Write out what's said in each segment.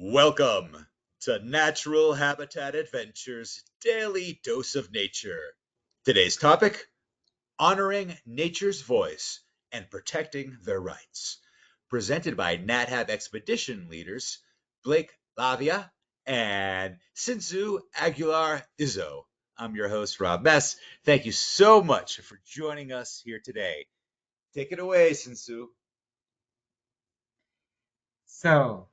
Welcome to Natural Habitat Adventures Daily Dose of Nature. Today's topic, honoring nature's voice and protecting their rights. Presented by NatHab expedition leaders Blake Lavia and Tzintzun Aguilar-Izzo. I'm your host, Rob Mess. Thank you so much for joining us here today. Take it away, Tzintzun. So,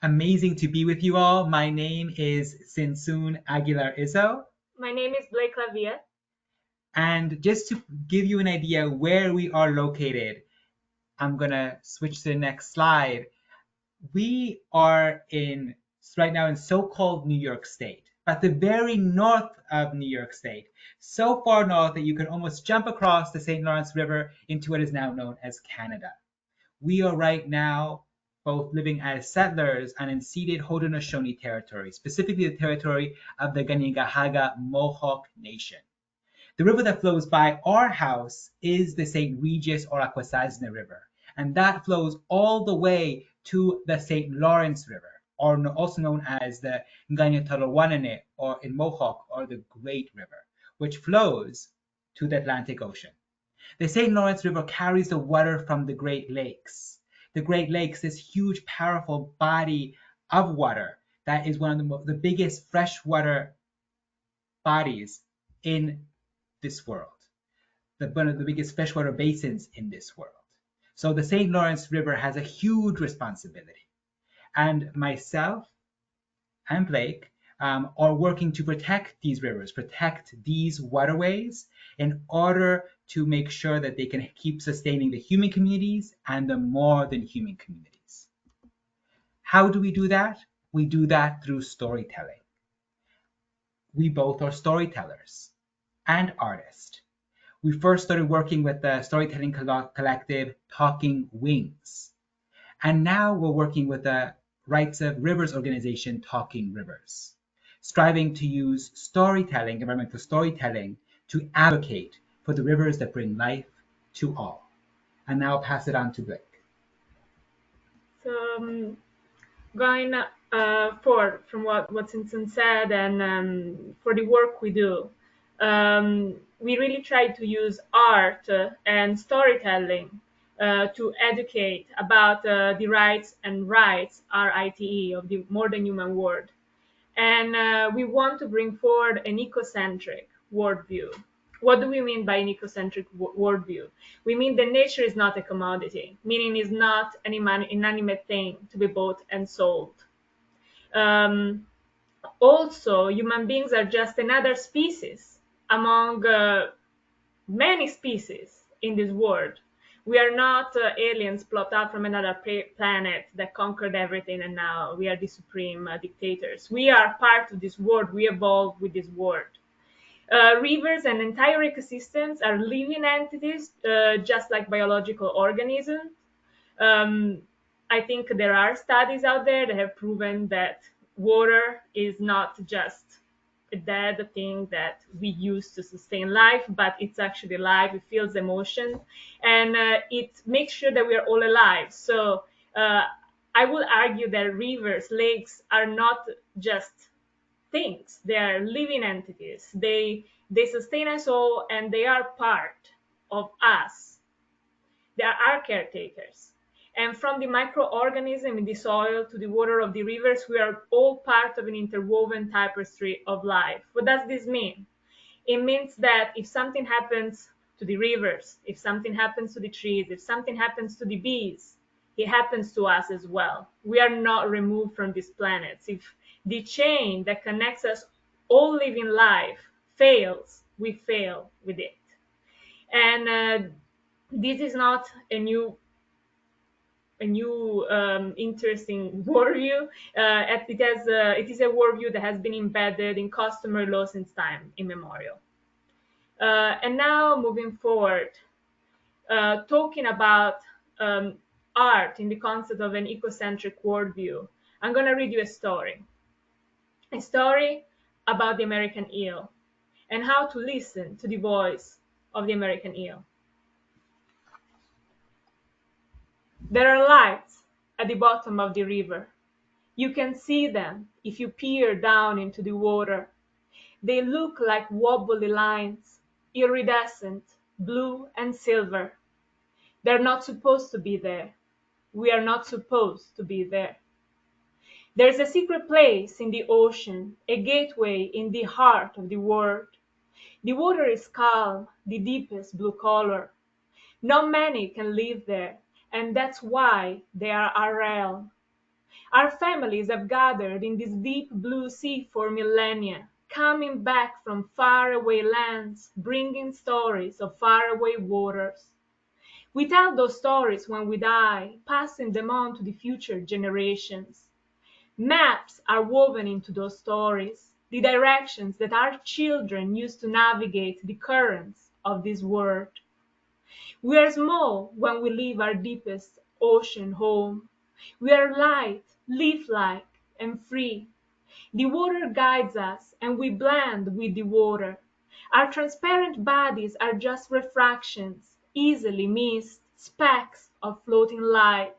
amazing to be with you all. My name is Tzintzun Aguilar-Izzo. My name is Blake Lavia. And just to give you an idea where we are located, I'm going to switch to the next slide. We are right now in so-called New York State, but the very north of New York State, so far north that you can almost jump across the St. Lawrence River into what is now known as Canada. We are right now both living as settlers and in ceded Haudenosaunee territory, specifically the territory of the Kanien'kehá:ka Mohawk Nation. The river that flows by our house is the St. Regis or Akwesasne River, and that flows all the way to the St. Lawrence River, or also known as the Nganyatalawanane, or in Mohawk, or the Great River, which flows to the Atlantic Ocean. The St. Lawrence River carries the water from the Great Lakes. The Great Lakes, this huge, powerful body of water that is one of the biggest freshwater bodies in this world, one of the biggest freshwater basins in this world. So the St. Lawrence River has a huge responsibility. And myself and Blake are working to protect these rivers, protect these waterways in order to make sure that they can keep sustaining the human communities and the more than human communities. How do we do that? We do that through storytelling. We both are storytellers and artists. We first started working with the storytelling collective Talking Wings. And now we're working with the Rights of Rivers organization Talking Rivers, striving to use storytelling, environmental storytelling, to advocate for the rivers that bring life to all. And now I'll pass it on to Blake. So, going forward from what Tzintzun said, and for the work we do, we really try to use art and storytelling to educate about the rights and rights, RITE, of the more than human world. And we want to bring forward an ecocentric worldview. What do we mean by an ecocentric worldview? We mean that nature is not a commodity, meaning it's not an inanimate thing to be bought and sold. Also, human beings are just another species among many species in this world. We are not aliens plopped out from another planet that conquered everything and now we are the supreme dictators. We are part of this world. We evolved with this world. Rivers and entire ecosystems are living entities, just like biological organisms. I think there are studies out there that have proven that water is not just a dead thing that we use to sustain life, but it's actually alive. It feels emotion, and it makes sure that we are all alive. So I would argue that rivers, lakes are not just things. They are living entities. They sustain us all, and they are part of us. They are our caretakers. And from the microorganism in the soil to the water of the rivers, we are all part of an interwoven tapestry of life. What does this mean? It means that if something happens to the rivers, if something happens to the trees, if something happens to the bees, it happens to us as well. We are not removed from these planets. If the chain that connects us all living life fails, we fail with it. And this is not a new interesting worldview. It is a worldview that has been embedded in customary law since time immemorial. And now moving forward, talking about art in the concept of an ecocentric worldview, I'm going to read you a story about the American eel and how to listen to the voice of the American eel. There are lights at the bottom of the river. You can see them if you peer down into the water. They look like wobbly lines, iridescent, blue and silver. They're not supposed to be there. We are not supposed to be there. There's a secret place in the ocean, a gateway in the heart of the world. The water is calm, the deepest blue color. Not many can live there, and that's why they are our realm. Our families have gathered in this deep blue sea for millennia, coming back from faraway lands, bringing stories of faraway waters. We tell those stories when we die, passing them on to the future generations. Maps are woven into those stories, the directions that our children use to navigate the currents of this world. We are small when we leave our deepest ocean home. We are light, leaf-like, and free. The water guides us, and we blend with the water. Our transparent bodies are just refractions, easily missed, specks of floating light.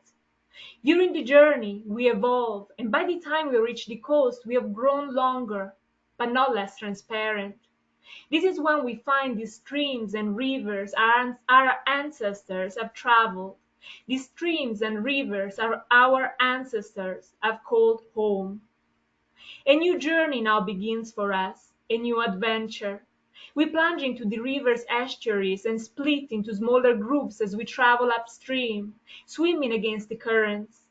During the journey, we evolve, and by the time we reach the coast, we have grown longer, but not less transparent. This is when we find the streams and rivers our ancestors have traveled. The streams and rivers our ancestors have called home. A new journey now begins for us, a new adventure. We plunge into the river's estuaries and split into smaller groups as we travel upstream, swimming against the currents.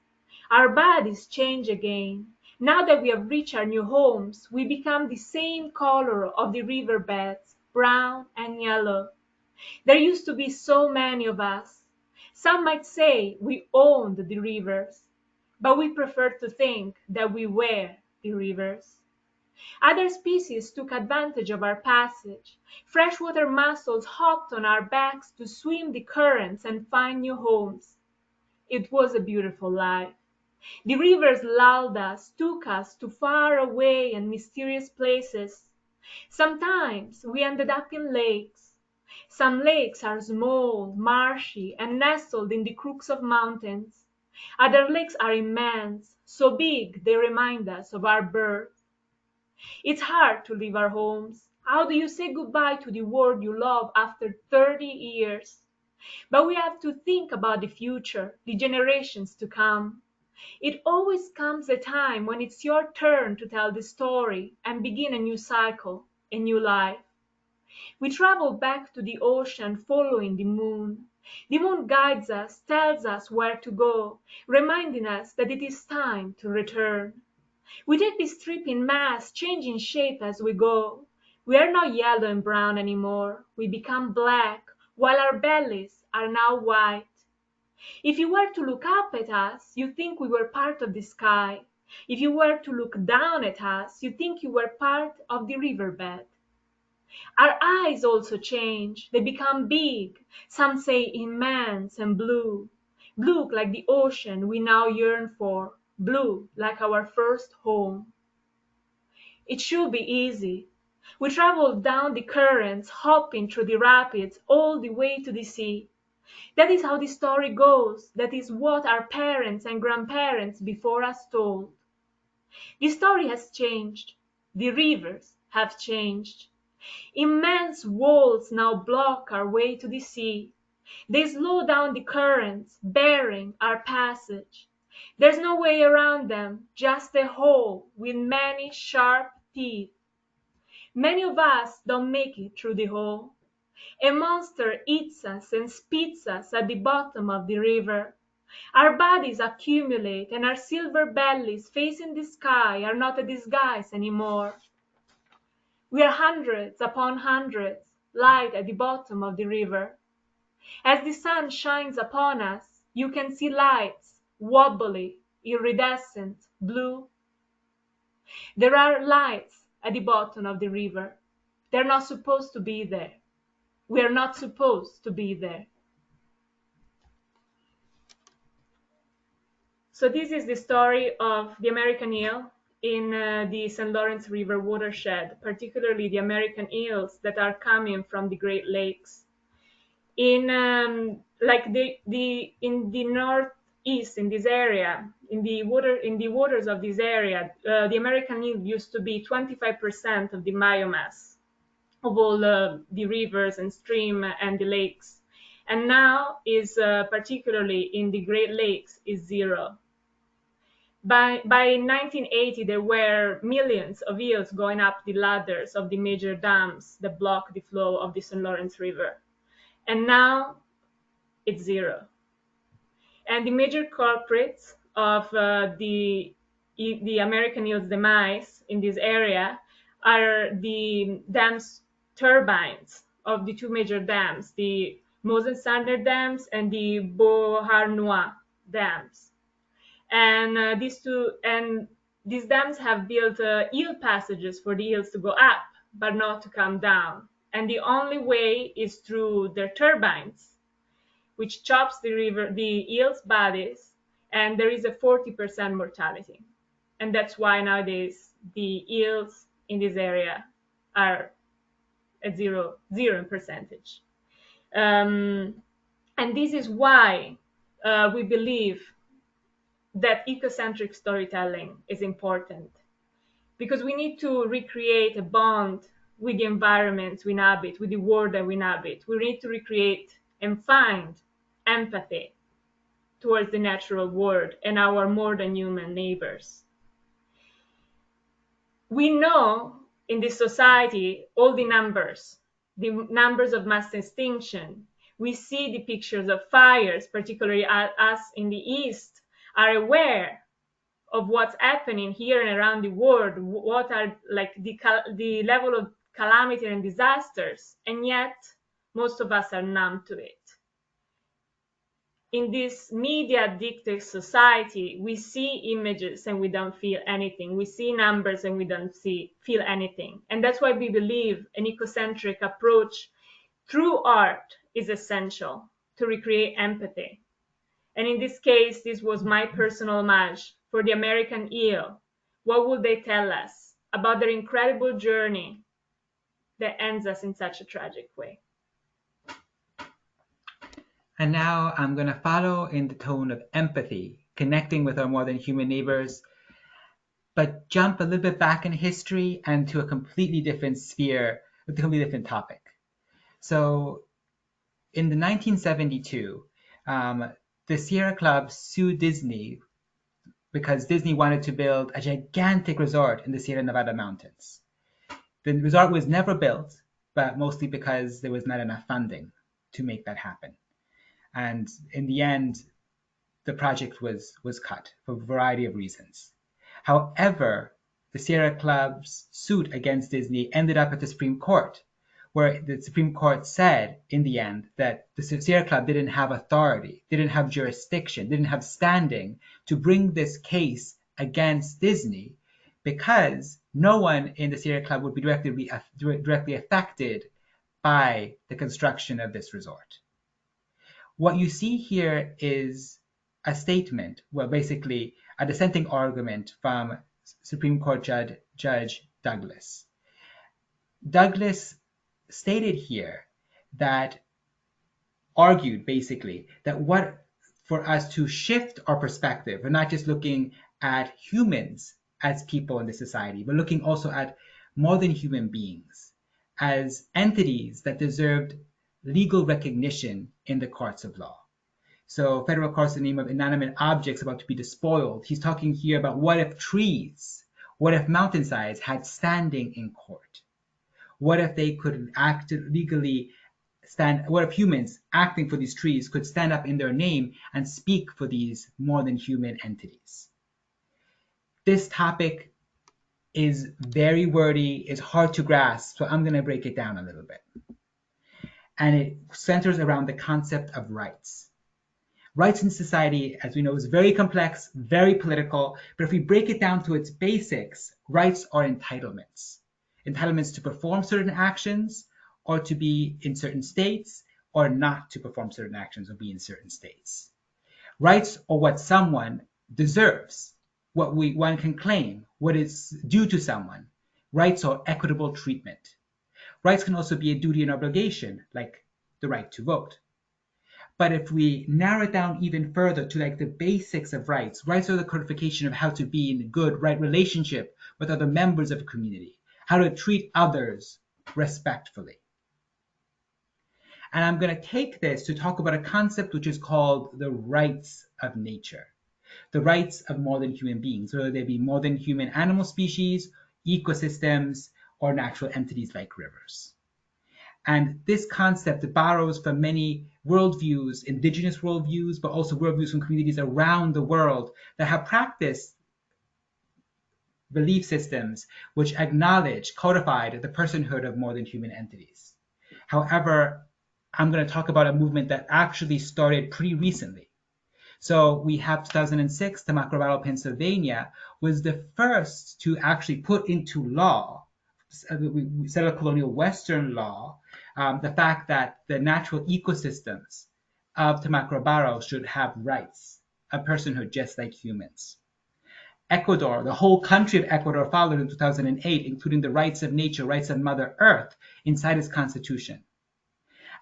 Our bodies change again. Now that we have reached our new homes, we become the same color of the riverbeds, brown and yellow. There used to be so many of us. Some might say we owned the rivers, but we prefer to think that we were the rivers. Other species took advantage of our passage. Freshwater mussels hopped on our backs to swim the currents and find new homes. It was a beautiful life. The rivers lulled us, took us to far away and mysterious places. Sometimes we ended up in lakes. Some lakes are small, marshy, and nestled in the crooks of mountains. Other lakes are immense, so big they remind us of our birth. It's hard to leave our homes. How do you say goodbye to the world you love after 30 years? But we have to think about the future, the generations to come. It always comes a time when it's your turn to tell the story and begin a new cycle, a new life. We travel back to the ocean following the moon. The moon guides us, tells us where to go, reminding us that it is time to return. We take this trip in mass, changing shape as we go. We are not yellow and brown anymore. We become black, while our bellies are now white. If you were to look up at us, you think we were part of the sky. If you were to look down at us, you think you were part of the riverbed. Our eyes also change. They become big, some say immense and blue. Blue like the ocean we now yearn for, blue like our first home. It should be easy. We travel down the currents, hopping through the rapids all the way to the sea. That is how the story goes. That is what our parents and grandparents before us told. The story has changed. The rivers have changed. Immense walls now block our way to the sea. They slow down the currents, barring our passage. There's no way around them, just a hole with many sharp teeth. Many of us don't make it through the hole. A monster eats us and spits us at the bottom of the river. Our bodies accumulate, and our silver bellies facing the sky are not a disguise anymore. We are hundreds upon hundreds, light at the bottom of the river. As the sun shines upon us, you can see lights, wobbly, iridescent, blue. There are lights at the bottom of the river. They're not supposed to be there. We are not supposed to be there. So this is the story of the American eel in the St. Lawrence River watershed, particularly the American eels that are coming from the Great Lakes. In like in the northeast, in this area, in the waters of this area, the American eel used to be 25% of the biomass of all the rivers and stream and the lakes, and now is particularly in the Great Lakes is zero. By 1980, there were millions of eels going up the ladders of the major dams that block the flow of the St. Lawrence River, and now it's zero. And the major culprits of the American eel's demise in this area are the dams turbines of the two major dams, the Mosen Standard dams and the Beauharnois dams. And these dams have built eel passages for the eels to go up, but not to come down. And the only way is through their turbines, which chops the eels' bodies, and there is a 40% mortality. And that's why nowadays the eels in this area are at zero in percentage. And this is why we believe that ecocentric storytelling is important, because we need to recreate a bond with the environment we inhabit, with the world that we inhabit. We need to recreate and find empathy towards the natural world and our more than human neighbors. We know in this society all the numbers of mass extinction. We see the pictures of fires, particularly us in the East are aware of what's happening here and around the world, what are like the level of calamity and disasters, and yet most of us are numb to it. In this media addicted society, we see images and we don't feel anything. We see numbers and we don't feel anything. And that's why we believe an ecocentric approach through art is essential to recreate empathy. And in this case, this was my personal homage for the American eel. What would they tell us about their incredible journey that ends us in such a tragic way? And now I'm going to follow in the tone of empathy, connecting with our more than human neighbors, but jump a little bit back in history and to a completely different sphere with a completely different topic. So in the 1972, the Sierra Club sued Disney because Disney wanted to build a gigantic resort in the Sierra Nevada mountains. The resort was never built, but mostly because there was not enough funding to make that happen. And in the end, the project was cut for a variety of reasons. However, the Sierra Club's suit against Disney ended up at the Supreme Court, where the Supreme Court said in the end that the Sierra Club didn't have authority, didn't have jurisdiction, didn't have standing to bring this case against Disney because no one in the Sierra Club would be directly affected by the construction of this resort. What you see here is a statement, well, basically a dissenting argument from Supreme Court Judge Douglas. Douglas stated here that, argued basically, that what for us to shift our perspective, we're not just looking at humans as people in the society, but looking also at more than human beings as entities that deserved legal recognition in the courts of law. So federal courts in the name of inanimate objects about to be despoiled. He's talking here about what if trees, what if mountainsides had standing in court? What if they could act legally what if humans acting for these trees could stand up in their name and speak for these more than human entities? This topic is very wordy, it's hard to grasp, so I'm going to break it down a little bit. And it centers around the concept of rights. Rights in society, as we know, is very complex, very political, but if we break it down to its basics, rights are entitlements. Entitlements to perform certain actions, or to be in certain states, or not to perform certain actions or be in certain states. Rights are what someone deserves, what one can claim, what is due to someone. Rights are equitable treatment. Rights can also be a duty and obligation, like the right to vote. But if we narrow it down even further to like the basics of rights, rights are the codification of how to be in a good, right relationship with other members of a community, how to treat others respectfully. And I'm going to take this to talk about a concept which is called the rights of nature, the rights of more than human beings, whether they be more than human animal species, ecosystems, or natural entities like rivers. And this concept borrows from many worldviews, indigenous worldviews, but also worldviews from communities around the world that have practiced belief systems which acknowledge, codified the personhood of more than human entities. However, I'm going to talk about a movement that actually started pretty recently. So we have 2006, TIMECODES, Pennsylvania was the first to actually put into law, settler colonial Western law, the fact that the natural ecosystems of TIMECODES should have rights of personhood just like humans. Ecuador, the whole country of Ecuador followed in 2008, including the rights of nature, rights of Mother Earth inside its constitution.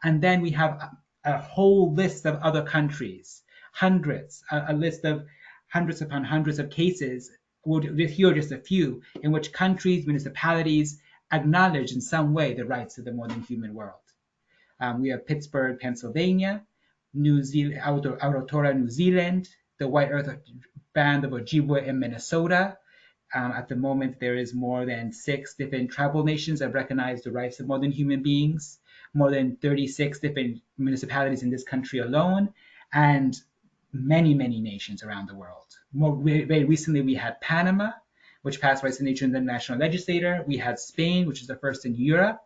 And then we have a whole list of other countries, hundreds, a list of hundreds upon hundreds of cases. Here are just a few in which countries, municipalities acknowledge in some way the rights of the more than human world. We have Pittsburgh, Pennsylvania, New Zealand, Aotearoa, New Zealand, the White Earth Band of Ojibwe in Minnesota. At the moment, there is more than 6 different tribal nations that recognize the rights of more than human beings, more than 36 different municipalities in this country alone, and many, many nations around the world. Very recently, we had Panama, which passed rights of nature in the national legislature. We had Spain, which is the first in Europe.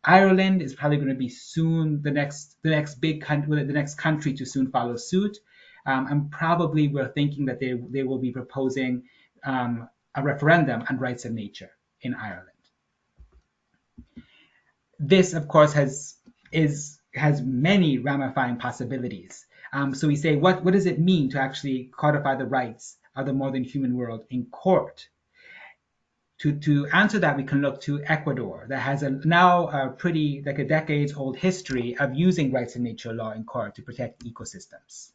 Ireland is probably going to be soon the next big country, the next country to soon follow suit. And probably we're thinking that they will be proposing a referendum on rights of nature in Ireland. This, of course, has many ramifying possibilities. So we say, what does it mean to actually codify the rights of the more than human world in court? To answer that, we can look to Ecuador, that has now a pretty, like a decades old history of using rights of nature law in court to protect ecosystems.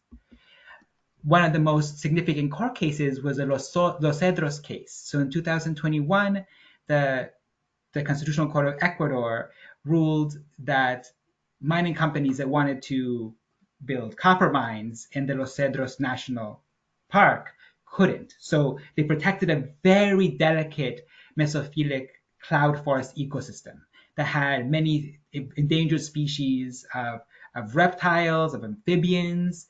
One of the most significant court cases was the Los Cedros case. So in 2021, the Constitutional Court of Ecuador ruled that mining companies that wanted to build copper mines in the Los Cedros National Park couldn't. So they protected a very delicate mesophilic cloud forest ecosystem that had many endangered species of reptiles, of amphibians,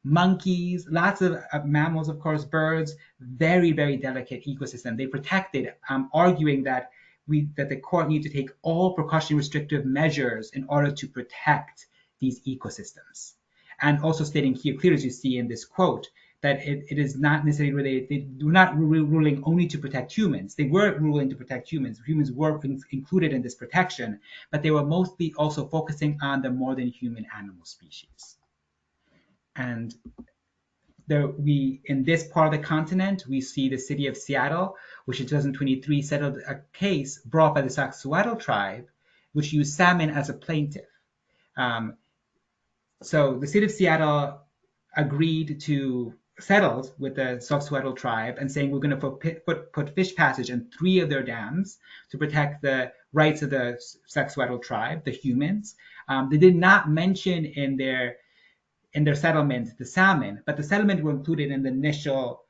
monkeys, lots of mammals, of course, birds, very, very delicate ecosystem. They protected, arguing that the court need to take all precautionary restrictive measures in order to protect these ecosystems. And also stating here clearly, as you see in this quote, that it is not necessarily related, they were not ruling only to protect humans. They were ruling to protect humans. Humans were included in this protection, but they were mostly also focusing on the more than human animal species. And in this part of the continent, we see the city of Seattle, which in 2023 settled a case brought by the Saxuatl tribe, which used salmon as a plaintiff. So the city of Seattle agreed to settle with the Saxuatl tribe and saying we're going to put fish passage in 3 of their dams to protect the rights of the Saxuatl tribe, the humans. They did not mention in their settlement the salmon, but the settlement were included in the initial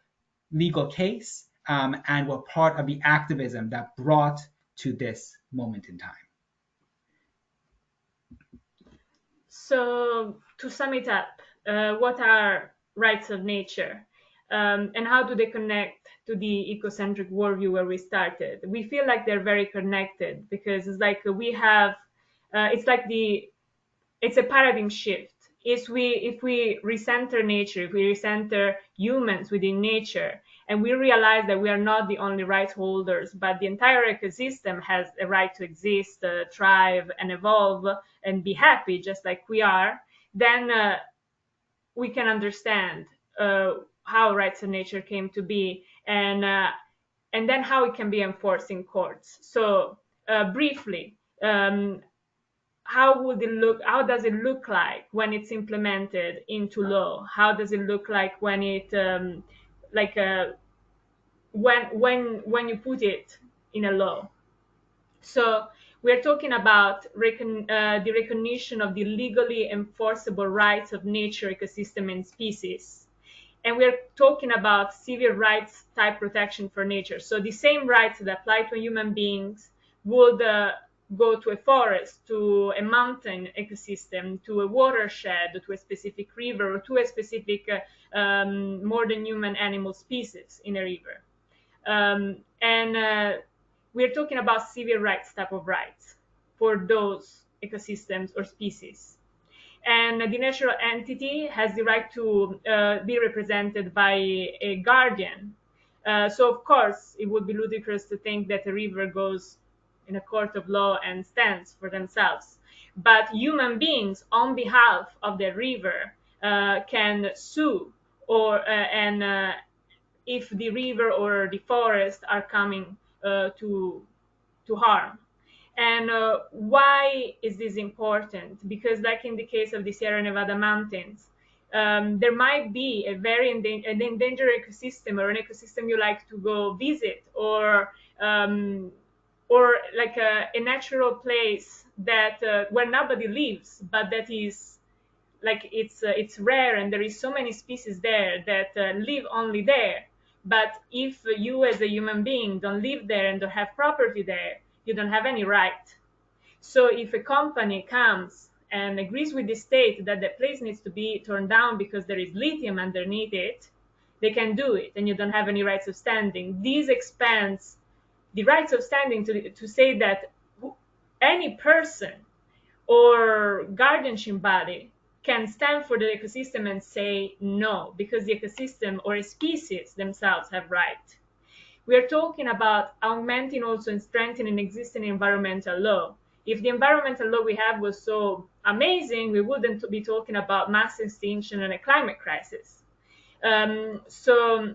legal case and were part of the activism that brought to this moment in time. So to sum it up, what are rights of nature and how do they connect to the ecocentric worldview where we started? We feel like they're very connected because it's like we have, it's a paradigm shift. If we recenter nature, if we recenter humans within nature, and we realize that we are not the only rights holders, but the entire ecosystem has a right to exist, thrive, and evolve, and be happy just like we are, then we can understand how rights of nature came to be, and then how it can be enforced in courts. So briefly, how would it look? How does it look like when it's implemented into law? How does it look like when it like when you put it in a law? So we're talking about the recognition of the legally enforceable rights of nature, ecosystem, and species. And we're talking about civil rights type protection for nature. So the same rights that apply to human beings would go to a forest, to a mountain ecosystem, to a watershed, to a specific river, or to a specific more than human animal species in a river. And we're talking about civil rights type of rights for those ecosystems or species. And the natural entity has the right to be represented by a guardian. So of course, it would be ludicrous to think that a river goes in a court of law and stands for themselves. But human beings, on behalf of the river, can sue, or and if the river or the forest are coming to harm. And why is this important? Because, like in the case of the Sierra Nevada mountains, there might be a very an endangered ecosystem, or an ecosystem you like to go visit, or like a natural place that where nobody lives, but that is like it's rare, and there is so many species there that live only there. But if you as a human being don't live there and don't have property there, you don't have any right. So if a company comes and agrees with the state that the place needs to be torn down because there is lithium underneath it, they can do it, and you don't have any rights of standing. This expands the rights of standing to say that any person or guardianship body can stand for the ecosystem and say no, because the ecosystem or a species themselves have right. We are talking about augmenting also and strengthening existing environmental law. If the environmental law we have was so amazing, we wouldn't be talking about mass extinction and a climate crisis. So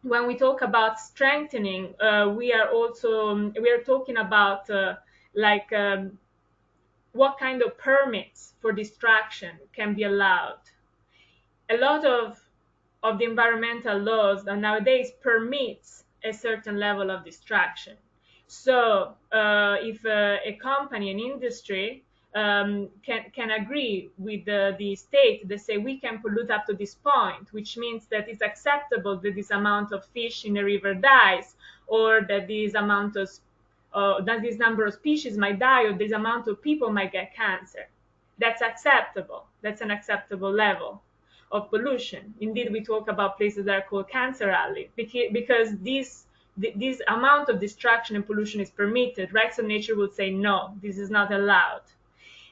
when we talk about strengthening, we are talking about like what kind of permits for distraction can be allowed. A lot of the environmental laws nowadays permits a certain level of distraction. So if a company, an industry can agree with the state, they say we can pollute up to this point, which means that it's acceptable that this amount of fish in a river dies, or that this number of species might die, or this amount of people might get cancer. That's acceptable. That's an acceptable level of pollution. Indeed, we talk about places that are called cancer alley because this amount of destruction and pollution is permitted. Rights of nature would say no, this is not allowed.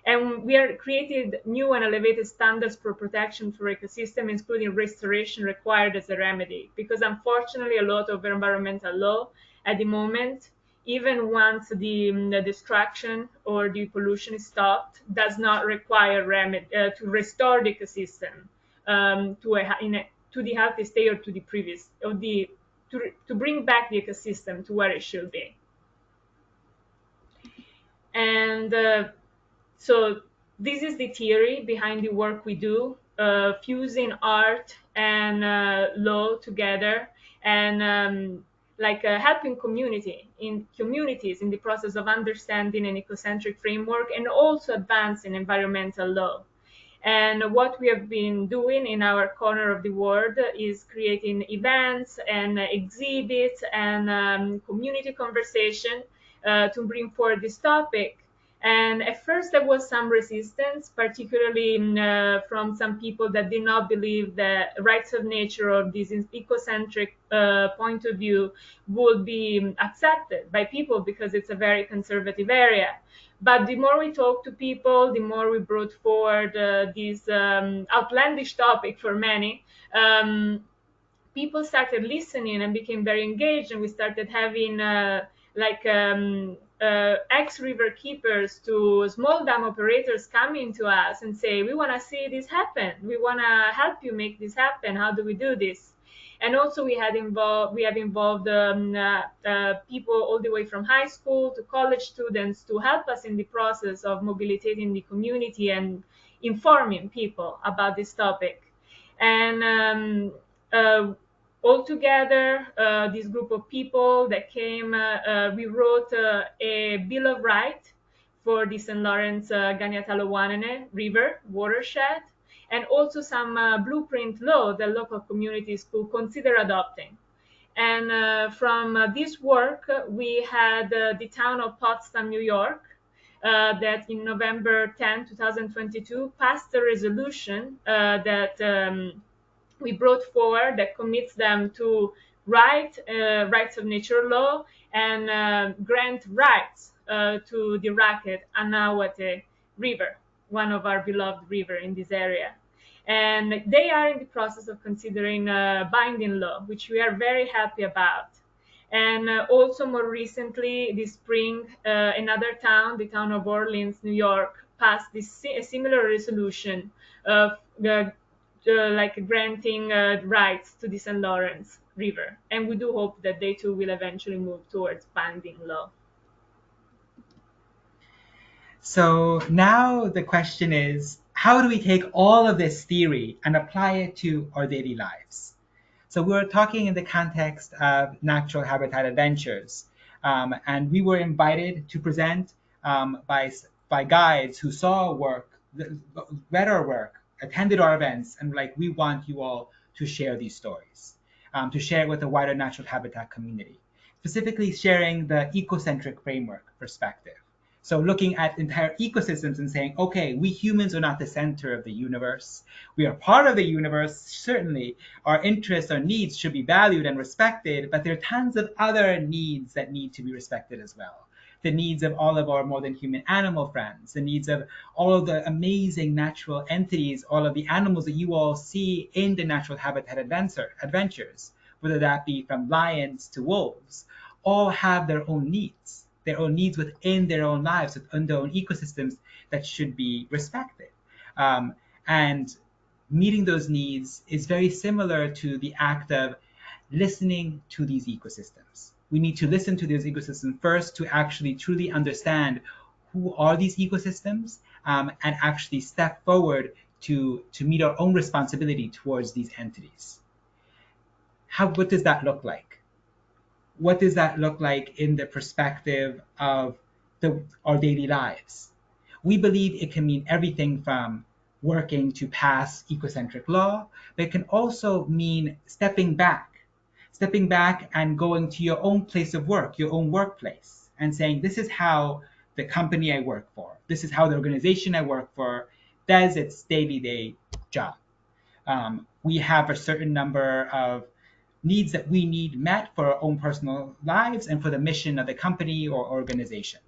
And we are created new and elevated standards for protection for ecosystem, including restoration required as a remedy. Because unfortunately, a lot of environmental law at the moment, even once the destruction or the pollution is stopped, does not require remedy to restore the ecosystem to the healthy state, or to the previous, or to bring back the ecosystem to where it should be. And so this is the theory behind the work we do, fusing art and law together, and helping communities in the process of understanding an ecocentric framework, and also advancing environmental law. And what we have been doing in our corner of the world is creating events and exhibits and community conversation to bring forward this topic. And at first, there was some resistance, particularly from some people that did not believe that rights of nature, or this ecocentric point of view, would be accepted by people because it's a very conservative area. But the more we talked to people, the more we brought forward this outlandish topic for many. People started listening and became very engaged, and we started having ex-river keepers to small dam operators coming to us and say, we want to see this happen. We want to help you make this happen. How do we do this? And also we have involved people all the way from high school to college students to help us in the process of mobilitating the community and informing people about this topic. And all together, this group of people that came, we wrote a Bill of Rights for the St. Lawrence Ganiatalo-Wanene River watershed, and also some blueprint law that local communities could consider adopting. And from this work, we had the town of Potsdam, New York, that in November 10, 2022, passed a resolution that we brought forward that commits them to rights of nature law and grant rights to the Raquette Anawate River, one of our beloved river in this area. And they are in the process of considering binding law, which we are very happy about. And also more recently, this spring, another town, the town of Orleans, New York, passed a similar resolution of like granting rights to the St. Lawrence River. And we do hope that they too will eventually move towards binding law. So now the question is, how do we take all of this theory and apply it to our daily lives? So we were talking in the context of natural habitat adventures, and we were invited to present by guides who saw work, read our work, attended our events, and like, we want you all to share these stories, to share it with the wider natural habitat community, specifically sharing the ecocentric framework perspective. So looking at entire ecosystems and saying, okay, we humans are not the center of the universe. We are part of the universe, certainly. Our interests, our needs should be valued and respected, but there are tons of other needs that need to be respected as well. The needs of all of our more than human animal friends, the needs of all of the amazing natural entities, all of the animals that you all see in the natural habitat adventures, whether that be from lions to wolves, all have their own needs within their own lives, within their own ecosystems that should be respected. And meeting those needs is very similar to the act of listening to these ecosystems. We need to listen to these ecosystems first to actually truly understand who are these ecosystems, and actually step forward to meet our own responsibility towards these entities. What does that look like? What does that look like in the perspective of our daily lives? We believe it can mean everything from working to pass ecocentric law, but it can also mean stepping back and going to your own place of work, your own workplace, and saying, this is how the company I work for, this is how the organization I work for does its day job. We have a certain number of needs that we need met for our own personal lives and for the mission of the company or organization.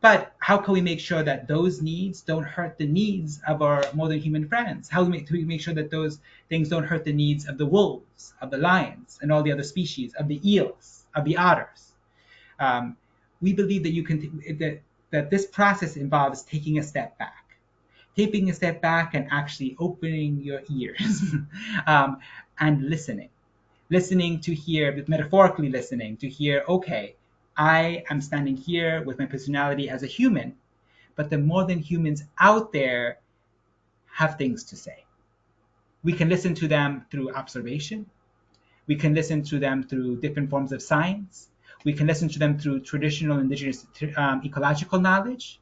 But how can we make sure that those needs don't hurt the needs of our more than human friends? How do we make sure that those things don't hurt the needs of the wolves, of the lions, and all the other species, of the eels, of the otters? We believe that that this process involves taking a step back and actually opening your ears and listening to hear, metaphorically listening to hear, okay, I am standing here with my personality as a human, but the more than humans out there have things to say. We can listen to them through observation. We can listen to them through different forms of science. We can listen to them through traditional indigenous ecological knowledge.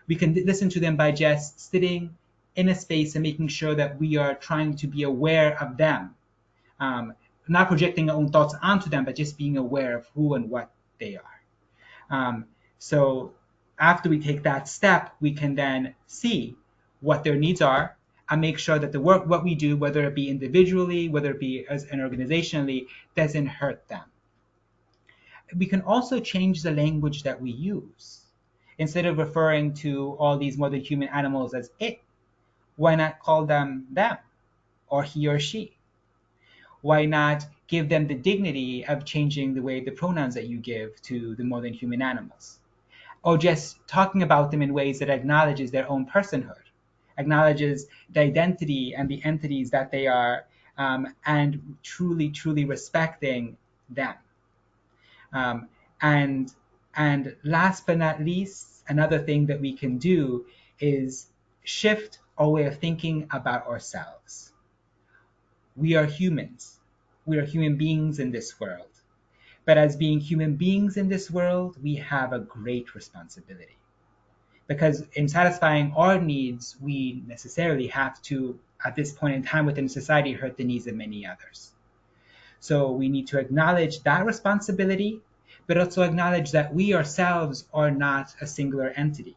We can listen to them by just sitting in a space and making sure that we are trying to be aware of them. Not projecting our own thoughts onto them, but just being aware of who and what they are. So after we take that step, we can then see what their needs are and make sure that what we do, whether it be individually, whether it be as an organizationally, doesn't hurt them. We can also change the language that we use. Instead of referring to all these more than human animals as it, why not call them or he or she? Why not give them the dignity of changing the pronouns that you give to the more than human animals? Or just talking about them in ways that acknowledges their own personhood, acknowledges the identity and the entities that they are, and truly, truly respecting them. Um, and and last but not least, another thing that we can do is shift our way of thinking about ourselves. We are humans. We are human beings in this world. But as being human beings in this world, we have a great responsibility. Because in satisfying our needs, we necessarily have to, at this point in time within society, hurt the needs of many others. So we need to acknowledge that responsibility, but also acknowledge that we ourselves are not a singular entity.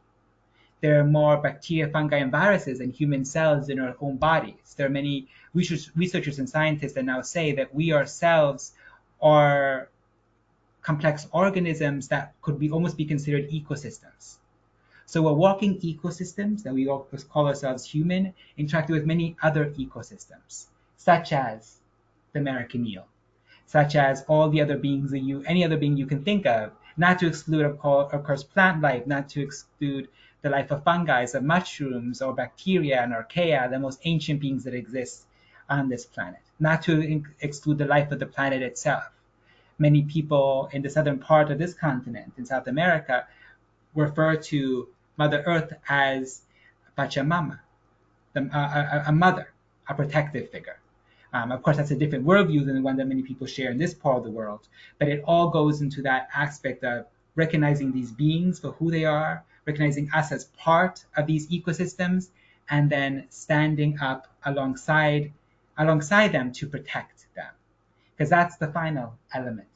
There are more bacteria, fungi, and viruses than human cells in our own bodies. There are many researchers and scientists that now say that we ourselves are complex organisms that could be almost be considered ecosystems. So we're walking ecosystems that we call ourselves human, interacting with many other ecosystems, such as the American eel, such as all the other beings any other being you can think of, not to exclude, of course, plant life, not to exclude the life of fungi, of mushrooms, or bacteria and archaea, the most ancient beings that exist on this planet, not to exclude the life of the planet itself. Many people in the southern part of this continent, in South America, refer to Mother Earth as Pachamama, a mother, a protective figure. Of course, that's a different worldview than the one that many people share in this part of the world, but it all goes into that aspect of recognizing these beings for who they are, recognizing us as part of these ecosystems, and then standing up alongside them to protect them. Because that's the final element,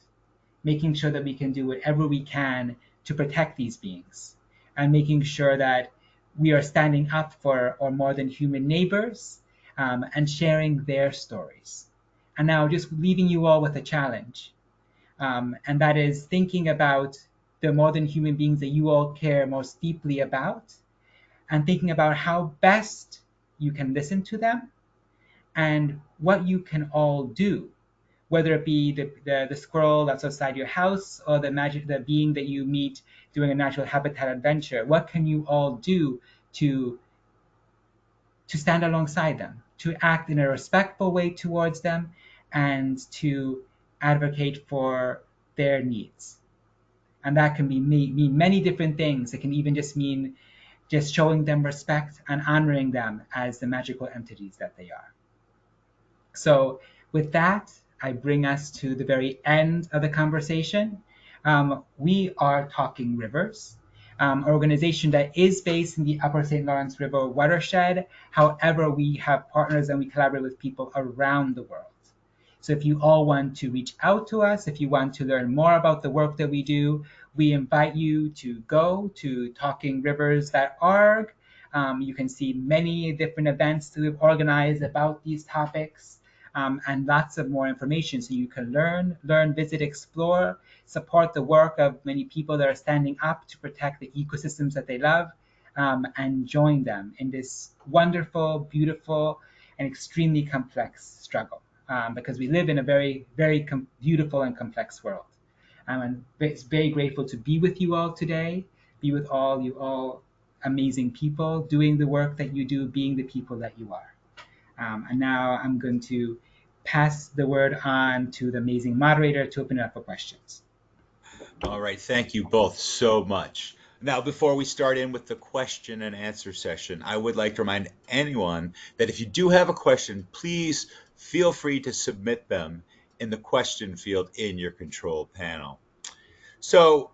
making sure that we can do whatever we can to protect these beings, and making sure that we are standing up for our more than human neighbors, and sharing their stories. And now just leaving you all with a challenge, and that is thinking about the more than human beings that you all care most deeply about, and thinking about how best you can listen to them and what you can all do, whether it be the squirrel that's outside your house or the being that you meet doing a natural habitat adventure. What can you all do to stand alongside them, to act in a respectful way towards them, and to advocate for their needs? And that can mean many different things. It can even just mean just showing them respect and honoring them as the magical entities that they are. So with that, I bring us to the very end of the conversation. We are Talking Rivers, an organization that is based in the Upper St. Lawrence River watershed. However, we have partners and we collaborate with people around the world. So if you all want to reach out to us, if you want to learn more about the work that we do, we invite you to go to talkingrivers.org. You can see many different events that we've organized about these topics, and lots of more information so you can learn, visit, explore, support the work of many people that are standing up to protect the ecosystems that they love, and join them in this wonderful, beautiful, and extremely complex struggle, because we live in a very, very beautiful and complex world. I'm very grateful to be with you all today, be with all you all amazing people doing the work that you do, being the people that you are. And now I'm going to pass the word on to the amazing moderator to open it up for questions. All right, thank you both so much. Now, before we start in with the question and answer session, I would like to remind anyone that if you do have a question, please feel free to submit them in the question field in your control panel. So,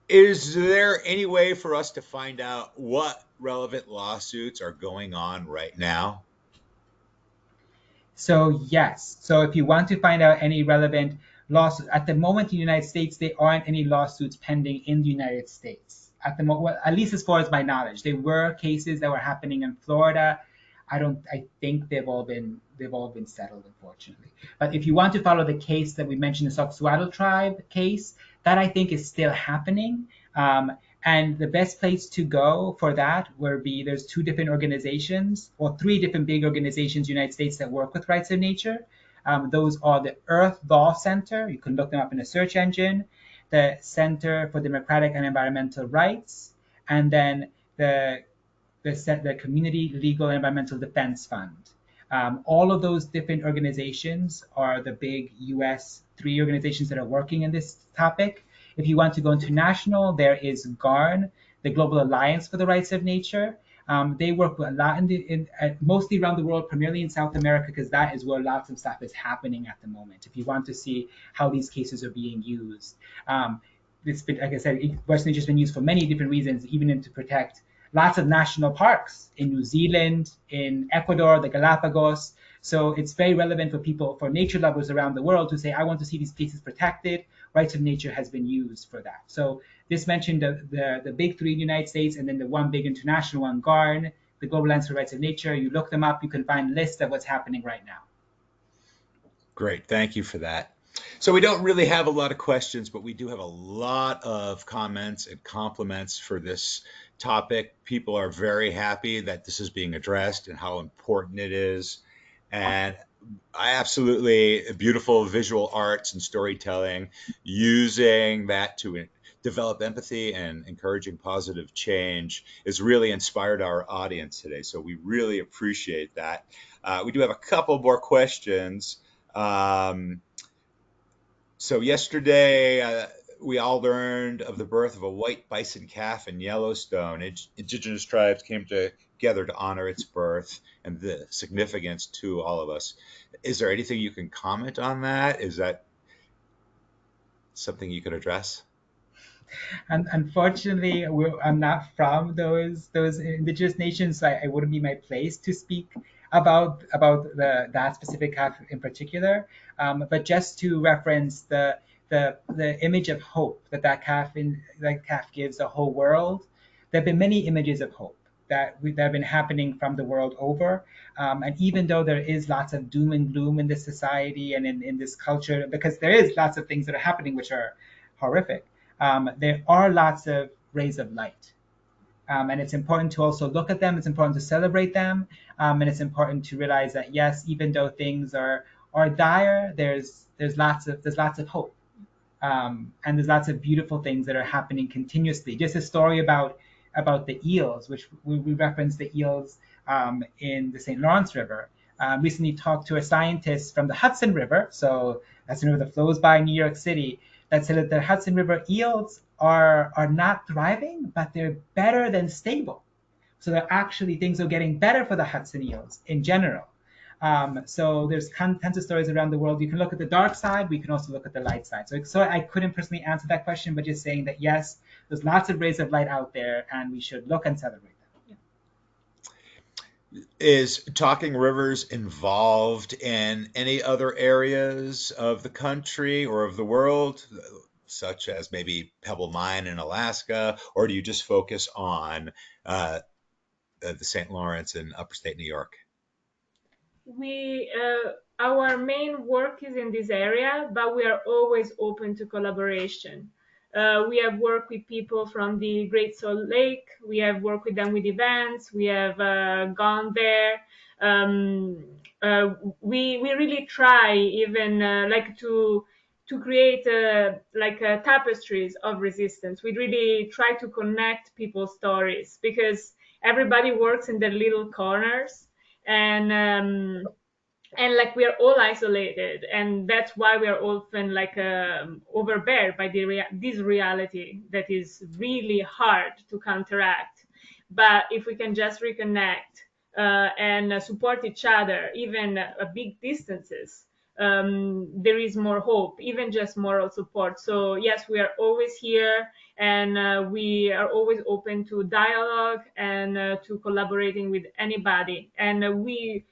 is there any way for us to find out what relevant lawsuits are going on right now? So yes, so if you want to find out any relevant lawsuits, at the moment in the United States, there aren't any lawsuits pending in the United States. At the moment, well, at least as far as my knowledge, there were cases that were happening in Florida. I think they've all been settled, unfortunately. But if you want to follow the case that we mentioned, the Soxhuatl tribe case, that I think is still happening. And the best place to go for that would be, there's two different organizations, or three different big organizations in the United States that work with rights of nature. Those are the Earth Law Center. You can look them up in a search engine. The Center for Democratic and Environmental Rights, and then the Community Legal and Environmental Defense Fund. All of those different organizations are the big US 3 organizations that are working in this topic. If you want to go international, there is GARN, the Global Alliance for the Rights of Nature. They work a lot mostly around the world, primarily in South America, because that is where lots of stuff is happening at the moment. If you want to see how these cases are being used, it's been, like I said, Western nature's been used for many different reasons, even to protect lots of national parks in New Zealand, in Ecuador, the Galapagos. So it's very relevant for people, for nature lovers around the world, to say, I want to see these species protected. Rights of nature has been used for that. So this mentioned the big 3 in the United States, and then the one big international one, GARN, the Global Alliance for Rights of Nature. You look them up, you can find lists of what's happening right now. Great, thank you for that. So we don't really have a lot of questions, but we do have a lot of comments and compliments for this topic. People are very happy that this is being addressed and how important it is. And I absolutely, beautiful visual arts and storytelling, using that to develop empathy and encouraging positive change has really inspired our audience today. So we really appreciate that. We do have a couple more questions. So yesterday, we all learned of the birth of a white bison calf in Yellowstone. Indigenous tribes came together to honor its birth and the significance to all of us. Is there anything you can comment on that? Is that something you could address? And unfortunately, I'm not from those indigenous nations, so it wouldn't be my place to speak about that specific calf in particular. But just to reference the image of hope that calf gives the whole world. There have been many images of hope that have been happening from the world over. And even though there is lots of doom and gloom in this society and in this culture, because there is lots of things that are happening which are horrific, there are lots of rays of light. And it's important to also look at them. It's important to celebrate them. And it's important to realize that, yes, even though things are dire, there's lots of hope. And there's lots of beautiful things that are happening continuously. Just a story about the eels, which we referenced the eels in the St. Lawrence River. Recently talked to a scientist from the Hudson River, so that's the river that flows by New York City, that said that the Hudson River eels are not thriving, but they're better than stable. So they're actually, things are getting better for the Hudson eels in general. So there's tons of stories around the world. You can look at the dark side. We can also look at the light side. So I couldn't personally answer that question, but just saying that, yes, there's lots of rays of light out there, and we should look and celebrate them. Yeah. Is Talking Rivers involved in any other areas of the country or of the world, such as maybe Pebble Mine in Alaska, or do you just focus on the St. Lawrence in upstate New York? We our main work is in this area, but we are always open to collaboration. We have worked with people from the Great Salt Lake. We have worked with them with events. We have gone there. We really try even like to create tapestries of resistance. We really try to connect people's stories because everybody works in their little corners, and like we are all isolated, and that's why we are often like overbeared by this reality that is really hard to counteract. But if we can just reconnect and support each other even at big distances, there is more hope, even just moral support. So yes, we are always here, and we are always open to dialogue and to collaborating with anybody. And we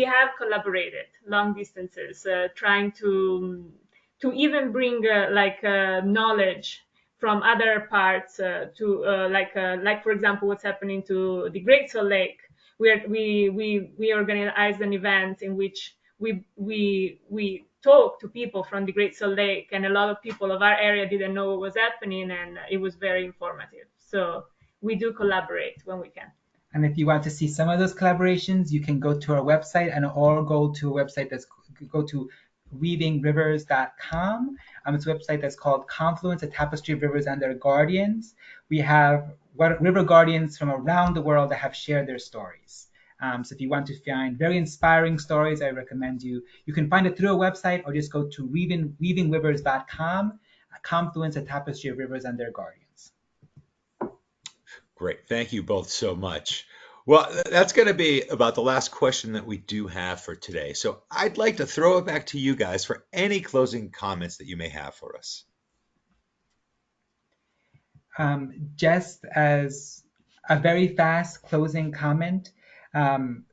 have collaborated long distances, trying to even bring knowledge from other parts like for example what's happening to the Great Salt Lake. We organized an event in which we talked to people from the Great Salt Lake, and a lot of people of our area didn't know what was happening, and it was very informative. So we do collaborate when we can. And if you want to see some of those collaborations, you can go to our website or go to a website go to weavingrivers.com. It's a website that's called Confluence, a Tapestry of Rivers and Their Guardians. We have river guardians from around the world that have shared their stories. So if you want to find very inspiring stories, I recommend you can find it through a website or just go to weavingrivers.com, a confluence, a tapestry of rivers and their guardians. Great. Thank you both so much. Well, that's going to be about the last question that we do have for today. So I'd like to throw it back to you guys for any closing comments that you may have for us. Just as a very fast closing comment, when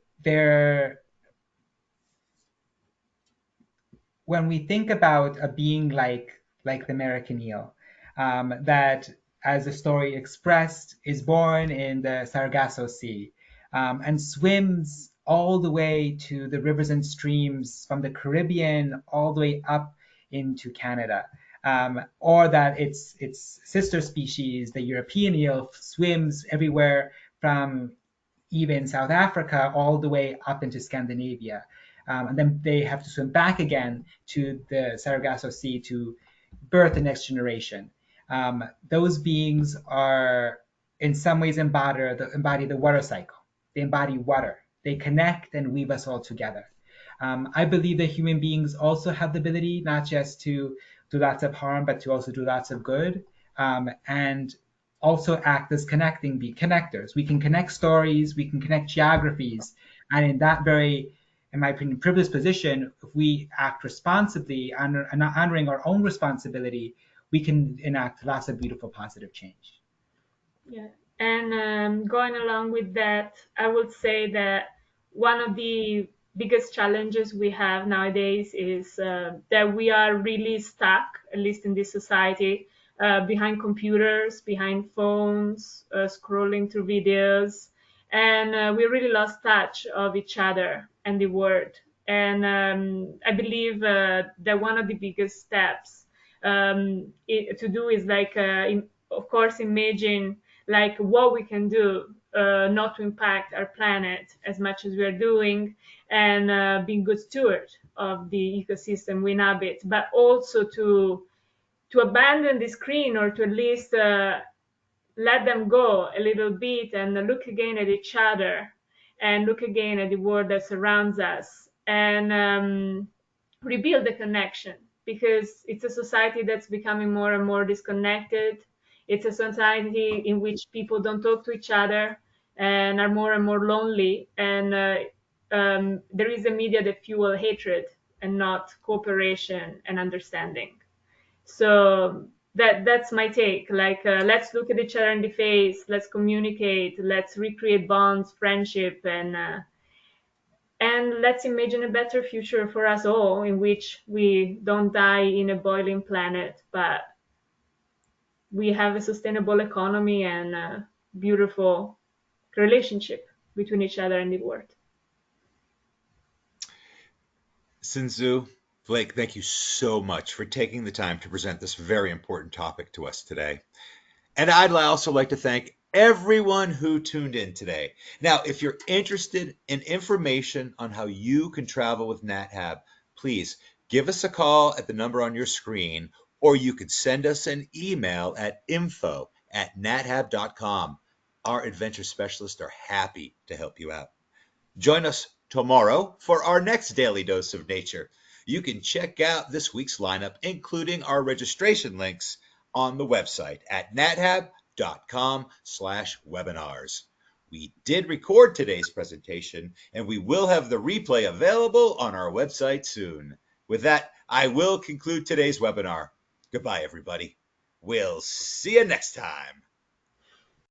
we think about a being like the American eel, that, as the story expressed, is born in the Sargasso Sea, and swims all the way to the rivers and streams from the Caribbean all the way up into Canada, or that its sister species, the European eel, swims everywhere from even South Africa all the way up into Scandinavia. And then they have to swim back again to the Sargasso Sea to birth the next generation. Those beings are, in some ways, embody the water cycle. They embody water. They connect and weave us all together. I believe that human beings also have the ability not just to do lots of harm, but to also do lots of good, and also act as connectors. We can connect stories, we can connect geographies, and in that very, in my opinion, privileged position, if we act responsibly and honoring our own responsibility, we can enact lots of beautiful, positive change. Yeah, and going along with that, I would say that one of the biggest challenges we have nowadays is that we are really stuck, at least in this society, behind computers, behind phones, scrolling through videos, and we really lost touch of each other and the world. And I believe that one of the biggest steps to do is like, of course, imagine like what we can do not to impact our planet as much as we are doing, and being good steward of the ecosystem we inhabit, but also to abandon the screen, or to at least let them go a little bit and look again at each other and look again at the world that surrounds us, and rebuild the connection, because it's a society that's becoming more and more disconnected. It's a society in which people don't talk to each other and are more and more lonely, and there is a media that fuel hatred and not cooperation and understanding. So that's my take. Like, let's look at each other in the face, let's communicate, let's recreate bonds, friendship, and let's imagine a better future for us all, in which we don't die in a boiling planet, but we have a sustainable economy and a beautiful relationship between each other and the world. Tzintzun, Blake, thank you so much for taking the time to present this very important topic to us today. And I'd also like to thank everyone who tuned in today. Now, if you're interested in information on how you can travel with NatHab, please give us a call at the number on your screen, or you could send us an email at info@nathab.com. Our adventure specialists are happy to help you out. Join us tomorrow for our next Daily Dose of Nature. You can check out this week's lineup, including our registration links, on the website at nathab.com/webinars. We did record today's presentation, and we will have the replay available on our website soon. With that, I will conclude today's webinar. Goodbye, everybody. We'll see you next time.